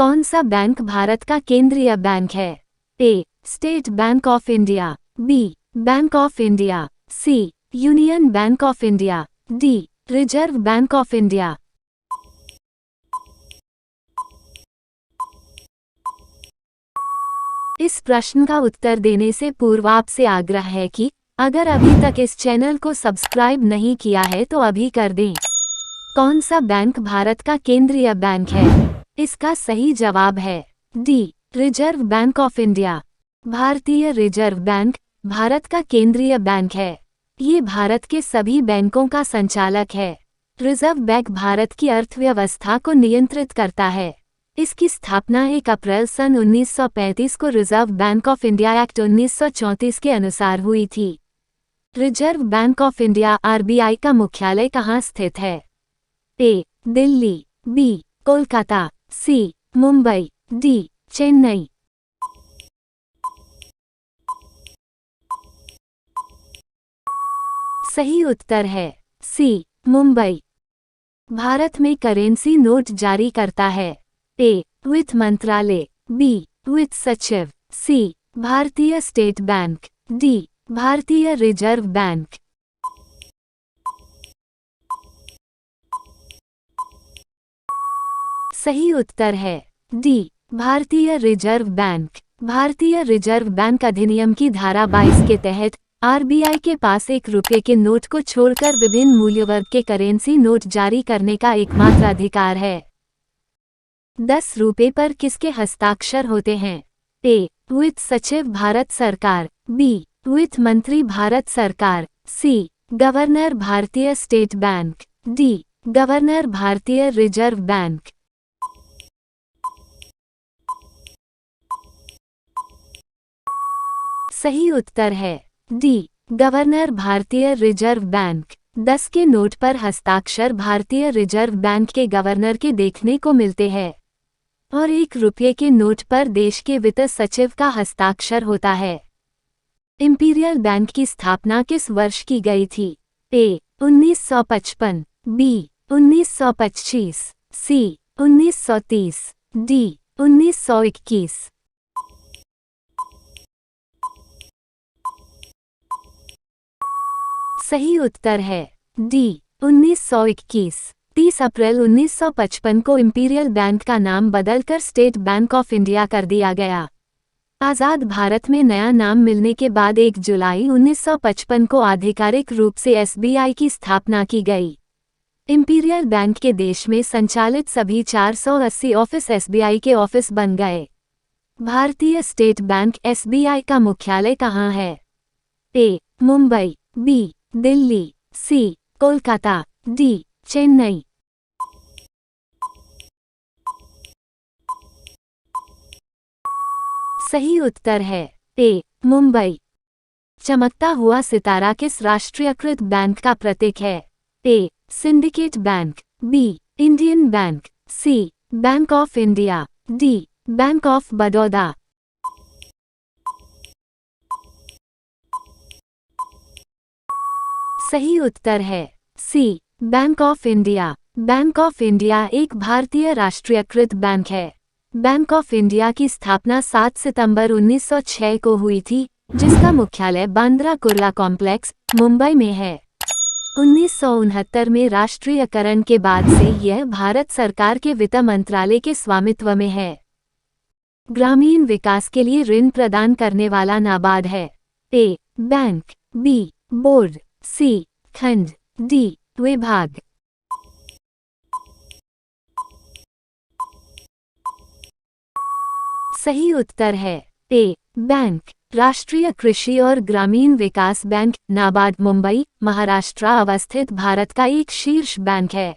कौन सा बैंक भारत का केंद्रीय बैंक है? A. State Bank of India, B. Bank of India, C. Union Bank of India, D. Reserve Bank of India. इस प्रश्न का उत्तर देने से पूर्व आपसे आग्रह है कि अगर अभी तक इस चैनल को सब्सक्राइब नहीं किया है तो अभी कर दें। कौन सा बैंक भारत का केंद्रीय बैंक है? इसका सही जवाब है D. Reserve Bank of India. भारतीय रिजर्व बैंक भारत का केंद्रीय बैंक है। ये भारत के सभी बैंकों का संचालक है। रिजर्व बैंक भारत की अर्थव्यवस्था को नियंत्रित करता है। इसकी स्थापना 1 अप्रैल सन 1935 को reserve Bank of India act 1934 के अनुसार हुई थी। Reserve Bank of India RBI का मुख्यालय कहाँ स्थित है? ए. दिल्ली, बी. कोलकाता, सी. मुंबई, डी. चेन्नई। सही उत्तर है सी. मुंबई। भारत में करेंसी नोट जारी करता है? ए. वित्त मंत्रालय, बी. वित्त सचिव, सी. भारतीय स्टेट बैंक, डी. भारतीय रिजर्व बैंक। सही उत्तर है डी. भारतीय रिजर्व बैंक। भारतीय रिजर्व बैंक अधिनियम की धारा 22 के तहत आरबीआई के पास 1 रुपये के नोट को छोड़कर विभिन्न मूल्यवर्ग के करेंसी नोट जारी करने का एकमात्र अधिकार है। 10 रुपये पर किसके हस्ताक्षर होते हैं? ए. वित्त सचिव भारत सरकार, बी. वित्त मंत्री भारत सरकार, सी. गवर्नर भारतीय स्टेट बैंक, डी. गवर्नर भारतीय रिजर्व बैंक। सही उत्तर है डी. गवर्नर भारतीय रिजर्व बैंक। 10 के नोट पर हस्ताक्षर भारतीय रिजर्व बैंक के गवर्नर के देखने को मिलते हैं और 1 रुपये के नोट पर देश के वित्त सचिव का हस्ताक्षर होता है। इंपीरियल बैंक की स्थापना किस वर्ष की गई थी? ए. 1955, बी. 1925, सी. 1930, डी. 1921। सही उत्तर है डी. 1921। 30 अप्रैल 1955 को इंपीरियल बैंक का नाम बदलकर स्टेट बैंक ऑफ इंडिया कर दिया गया। आज़ाद भारत में नया नाम मिलने के बाद 1 जुलाई 1955 को आधिकारिक रूप से एसबीआई की स्थापना की गई। इंपीरियल बैंक के देश में संचालित सभी 480 ऑफिस एसबीआई के ऑफिस बन गए। भारतीय स्टेट बैंक एसबीआई का मुख्यालय कहाँ है? ए. मुंबई, बी. दिल्ली, सी. कोलकाता, डी. चेन्नई। सही उत्तर है ए. मुंबई। चमकता हुआ सितारा किस राष्ट्रीयकृत बैंक का प्रतीक है? A. Syndicate Bank, B. Indian Bank, C. Bank of India, D. Bank of Baroda. सही उत्तर है C. Bank of India. Bank of India एक भारतीय राष्ट्रीयकृत बैंक है। बैंक ऑफ इंडिया की स्थापना 7 सितंबर 1906 को हुई थी, जिसका मुख्यालय बांद्रा कुर्ला कॉम्प्लेक्स, मुंबई में है। 1969 में राष्ट्रीयकरण के बाद से यह भारत सरकार के वित्त मंत्रालय के स्वामित्व में है। ग्रामीण विकास के लिए ऋण प्रदान करने वाला नाबार्ड है। A. Bank, B. Board, C. खंड, डी. विभाग। सही उत्तर है ए. बैंक। राष्ट्रीय कृषि और ग्रामीण विकास बैंक नाबार्ड मुंबई, महाराष्ट्र अवस्थित भारत का एक शीर्ष बैंक है।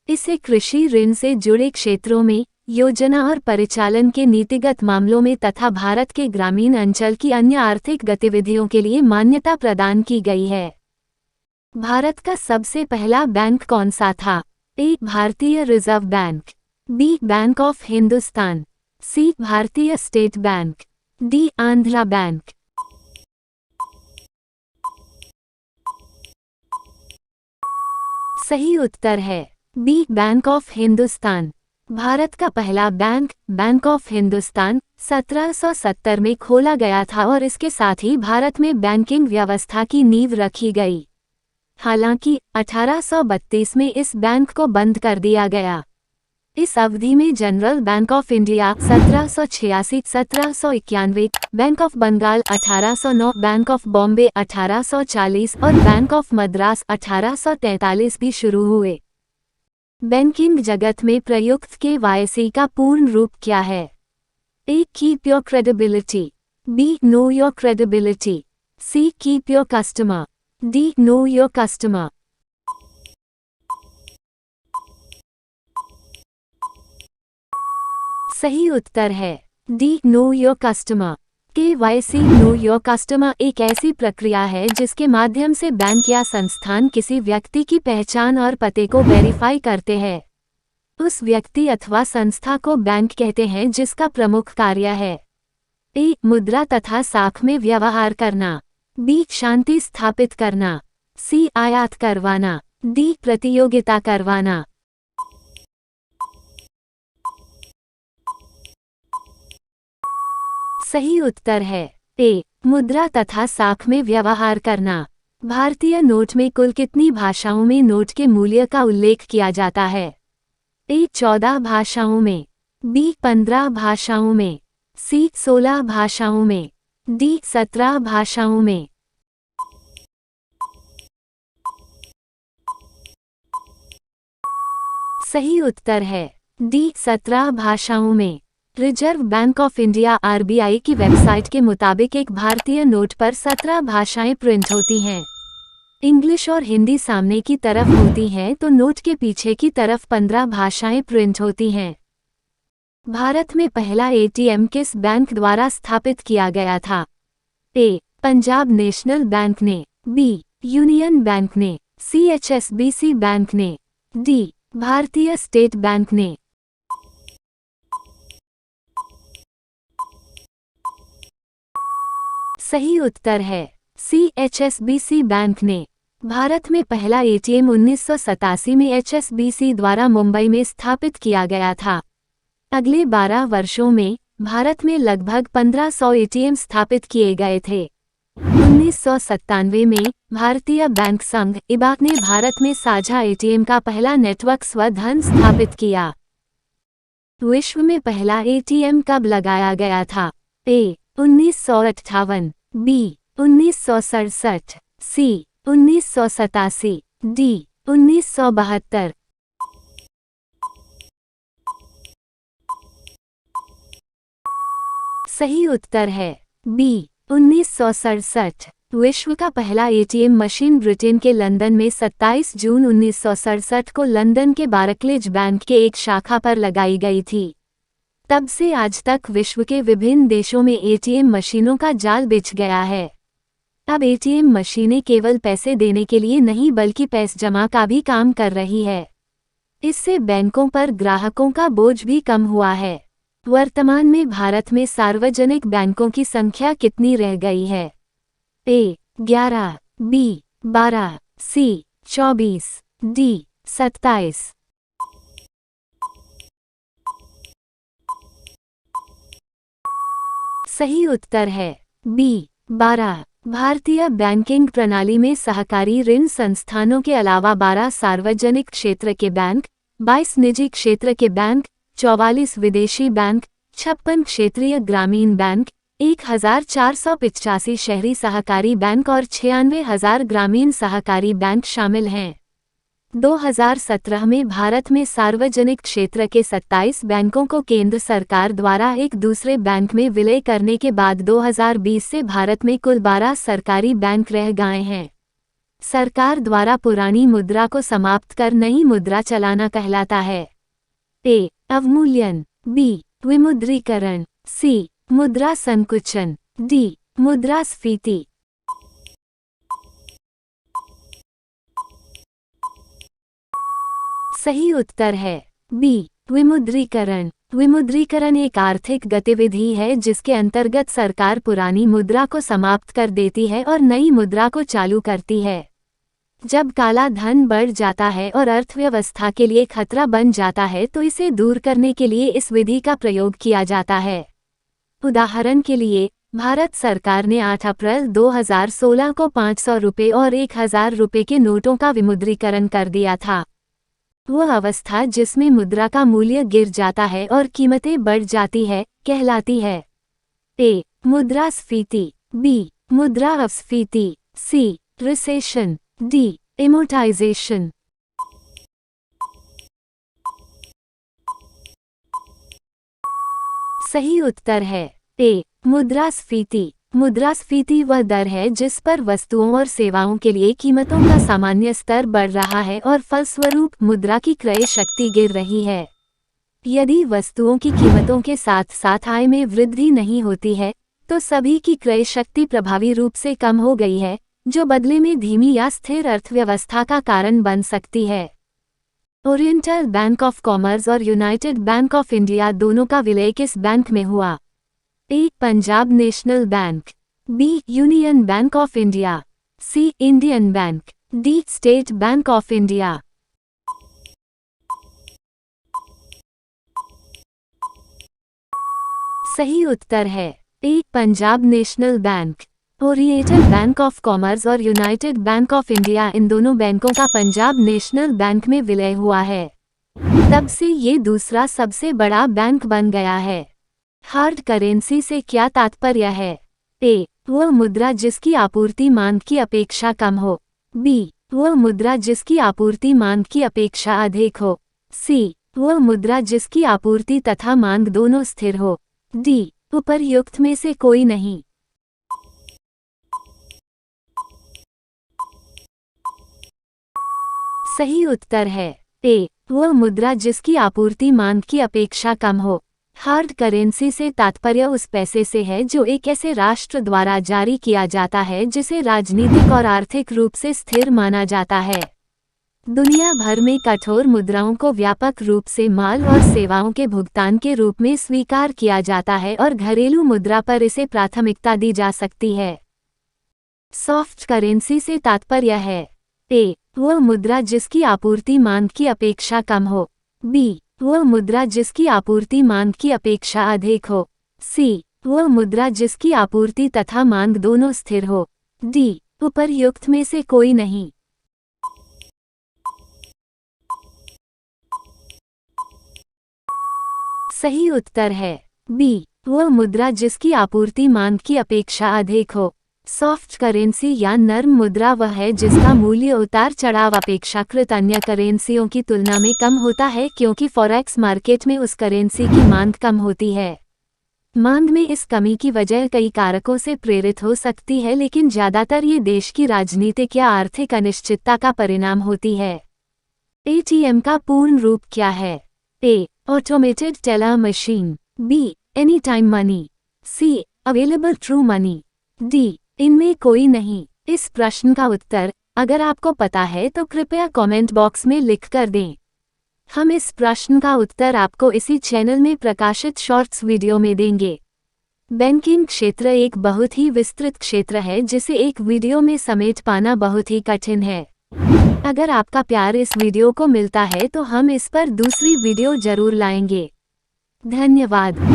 इसे कृषि ऋण से जुड़े क्षेत्रों में, योजना और परिचालन के नीतिगत मामलों में तथा भारत के ग्रामीण अंचल की अन्य आर्थिक गतिविधियों के लिए मान्यता प्रदान की गई है। भारत का सबसे पहला बैंक कौन सा था? ए. भारतीय Reserve Bank, B. Bank of Hindustan, C. भारतीय State Bank, D. Andhra Bank. सही उत्तर है B. Bank of Hindustan. Bharat का पहला बैंक, बैंक ऑफ हिंदुस्तान, 1770 में खोला गया था और इसके साथ ही भारत में बैंकिंग व्यवस्था की नींव रखी गई। हालांकि 1832 में इस बैंक को बंद कर दिया गया। इस अवधि में general bank of India 1786-1791, bank of Bengal 1809, bank of Bombay 1840 और बैंक ऑफ मद्रास 1843 भी शुरू हुए। बैंकिंग जगत में प्रयुक्त KYC का पूर्ण रूप क्या है? A. Keep your credibility. B. Know your credibility. C. Keep your customer. D. Know your customer. सही उत्तर है D. Know your customer. KYC Know your customer एक ऐसी प्रक्रिया है जिसके माध्यम से बैंक या संस्थान किसी व्यक्ति की पहचान और पते को वेरीफाई करते हैं। उस व्यक्ति अथवा संस्था को बैंक कहते हैं जिसका प्रमुख कार्य है A. मुद्रा तथा साख में व्यवहार करना, B. शांति स्थापित करना, C. आयात करवाना, D. प्रतियोगिता करवाना। सही उत्तर है A. मुद्रा तथा साख में व्यवहार करना। भारतीय नोट में कुल कितनी भाषाओं में नोट के मूल्य का उल्लेख किया जाता है? A. 14 भाषाओं में, B. 15 भाषाओं में, C. 16 भाषाओं में, D. 17 भाषाओं में। सही उत्तर है D. 17 भाषाओं में। Reserve Bank of India RBI की वेबसाइट के मुताबिक एक भारतीय नोट पर 17 भाषाएं प्रिंट होती हैं। इंग्लिश और हिंदी सामने की तरफ होती हैं तो नोट के पीछे की तरफ 15 भाषाएं प्रिंट होती हैं। भारत में पहला ATM किस बैंक द्वारा स्थापित किया गया था? A. पंजाब नेशनल बैंक ने, B. यूनियन बैंक ने, C. HSBC बैंक ने, D. भारतीय स्टेट बैंक ने। सही उत्तर है C. HSBC बैंक ने। भारत में पहला ATM 1987 में HSBC द्वारा मुंबई में स्थापित किया गया था। अगले 12 वर्षों में भारत में लगभग 1500 ATM स्थापित किए गए थे। 1997 में भारतीय बैंक संघ IBAC ने भारत में साझा ATM का पहला नेटवर्क स्वधन स्थापित किया। विश्व में पहला ATM कब लगाया गया था? A. 1958, B. 1967, C. 1987, D. 1972। सही उत्तर है B. 1967। विश्व का पहला ATM मशीन ब्रिटेन के लंदन में 27 जून 1967 को लंदन के बारक्लेज बैंक के एक शाखा पर लगाई गई थी। तब से आज तक विश्व के विभिन्न देशों में ATM मशीनों का जाल बिछ गया है। अब ATM मशीनें केवल पैसे देने के लिए नहीं बल्कि पैसे जमा का भी काम कर रही है। इससे बैंकों पर ग्राहकों का बोझ भी कम हुआ है। वर्तमान में भारत में सार्वजनिक बैंकों की संख्या कितनी रह गई है? A. 11, B. 12, C. 24, D. 27। सही उत्तर है B. 12। भारतीय बैंकिंग प्रणाली में सहकारी ऋण संस्थानों के अलावा 12 सार्वजनिक क्षेत्र के बैंक, 22 निजी क्षेत्र के बैंक, 44 विदेशी बैंक, 56 क्षेत्रीय ग्रामीण बैंक, 1485 शहरी सहकारी बैंक और 96,000 ग्रामीण सहकारी बैंक शामिल हैं। 2017 में भारत में सार्वजनिक क्षेत्र के 27 बैंकों को केंद्र सरकार द्वारा एक दूसरे बैंक में विलय करने के बाद 2020 से भारत में कुल 12 सरकारी बैंक रह गए हैं। सरकार द्वारा पुरानी मुद्रा को समाप्त कर नई मुद्रा चलाना कहलाता है। A. अवमूल्यन, B. विमुद्रीकरण, C. मुद्रा संकुचन, D. मुद्रास्फीति। सही उत्तर है B. विमुद्रीकरण। विमुद्रीकरण एक आर्थिक गतिविधि है जिसके अंतर्गत सरकार पुरानी मुद्रा को समाप्त कर देती है और नई मुद्रा को चालू करती है। जब काला धन बढ़ जाता है और अर्थव्यवस्था के लिए खतरा बन जाता है तो इसे दूर करने के लिए इस विधि का प्रयोग किया जाता है। उदाहरण के लिए, भारत सरकार ने 8 अप्रैल 2016 को 500 रुपये और 1000 रुपये के नोटों का विमुद्रीकरण कर दिया था। वह अवस्था जिसमें मुद्रा का मूल्य गिर जाता है और कीमतें बढ़ जाती है, कहलाती है। ए. मुद्रास्फीति, बी. मुद्रास्फीति, सी. Recession, D. इमोटाइजेशन। सही उत्तर है ए. मुद्रास्फीति। मुद्रास्फीति वह दर है जिस पर वस्तुओं और सेवाओं के लिए कीमतों का सामान्य स्तर बढ़ रहा है और फलस्वरूप मुद्रा की क्रय शक्ति गिर रही है। यदि वस्तुओं की कीमतों के साथ साथ आय में वृद्धि नहीं होती है तो सभी की क्रय शक्ति प्रभावी रूप से कम हो गई है, जो बदले में धीमी या स्थिर अर्थव्यवस्था का कारण बन सकती है। ओरिएंटल बैंक ऑफ कॉमर्स और यूनाइटेड बैंक ऑफ इंडिया दोनों का विलय किस बैंक में हुआ? A. Punjab National Bank, B. Union Bank of India, C. Indian Bank, D. State Bank of India. सही उत्तर है A. Punjab National Bank. Oriental Bank of Commerce और यूनाइटेड बैंक ऑफ इंडिया इन दोनों बैंकों का पंजाब नेशनल बैंक में विलय हुआ है। तब से ये दूसरा सबसे बड़ा बैंक बन गया है। हार्ड करेंसी से क्या तात्पर्य है? ए. वह मुद्रा जिसकी आपूर्ति मांग की अपेक्षा कम हो, बी. वह मुद्रा जिसकी आपूर्ति मांग की अपेक्षा अधिक हो, सी. वह मुद्रा जिसकी आपूर्ति तथा मांग दोनों स्थिर हो, डी. उपर्युक्त में से कोई नहीं। सही उत्तर है ए. वह मुद्रा जिसकी आपूर्ति मांग की अपेक्षा कम हो। हार्ड करेंसी से तात्पर्य उस पैसे से है जो एक ऐसे राष्ट्र द्वारा जारी किया जाता है जिसे राजनीतिक और आर्थिक रूप से स्थिर माना जाता है। दुनिया भर में कठोर मुद्राओं को व्यापक रूप से माल और सेवाओं के भुगतान के रूप में स्वीकार किया जाता है और घरेलू मुद्रा पर इसे प्राथमिकता दी जा सकती है। सॉफ्ट करेंसी से तात्पर्य है ए. वह मुद्रा जिसकी आपूर्ति मांग की अपेक्षा कम हो, बी. वह मुद्रा जिसकी आपूर्ति मांग की अपेक्षा अधिक हो, सी. वह मुद्रा जिसकी आपूर्ति तथा मांग दोनों स्थिर हो, डी. उपर्युक्त में से कोई नहीं। सही उत्तर है बी. वह मुद्रा जिसकी आपूर्ति मांग की अपेक्षा अधिक हो। सॉफ्ट करेंसी या नर्म मुद्रा वह है जिसका मूल्य उतार चढ़ाव अपेक्षाकृत अन्य करेंसियों की तुलना में कम होता है क्योंकि फॉरेक्स मार्केट में उस करेंसी की मांग कम होती है। मांग में इस कमी की वजह कई कारकों से प्रेरित हो सकती है, लेकिन ज्यादातर ये देश की राजनीतिक या आर्थिक अनिश्चितता का परिणाम होती है। एटीएम का पूर्ण रूप क्या है? A. Automated teller machine, B. Any time money, C. Available true money, D. इनमें कोई नहीं। इस प्रश्न का उत्तर अगर आपको पता है तो कृपया कमेंट बॉक्स में लिख कर दें। हम इस प्रश्न का उत्तर आपको इसी चैनल में प्रकाशित शॉर्ट्स वीडियो में देंगे। बैंकिंग क्षेत्र एक बहुत ही विस्तृत क्षेत्र है जिसे एक वीडियो में समेट पाना बहुत ही कठिन है। अगर आपका प्यार इस वीडियो को मिलता है तो हम इस पर दूसरी वीडियो जरूर लाएंगे। धन्यवाद।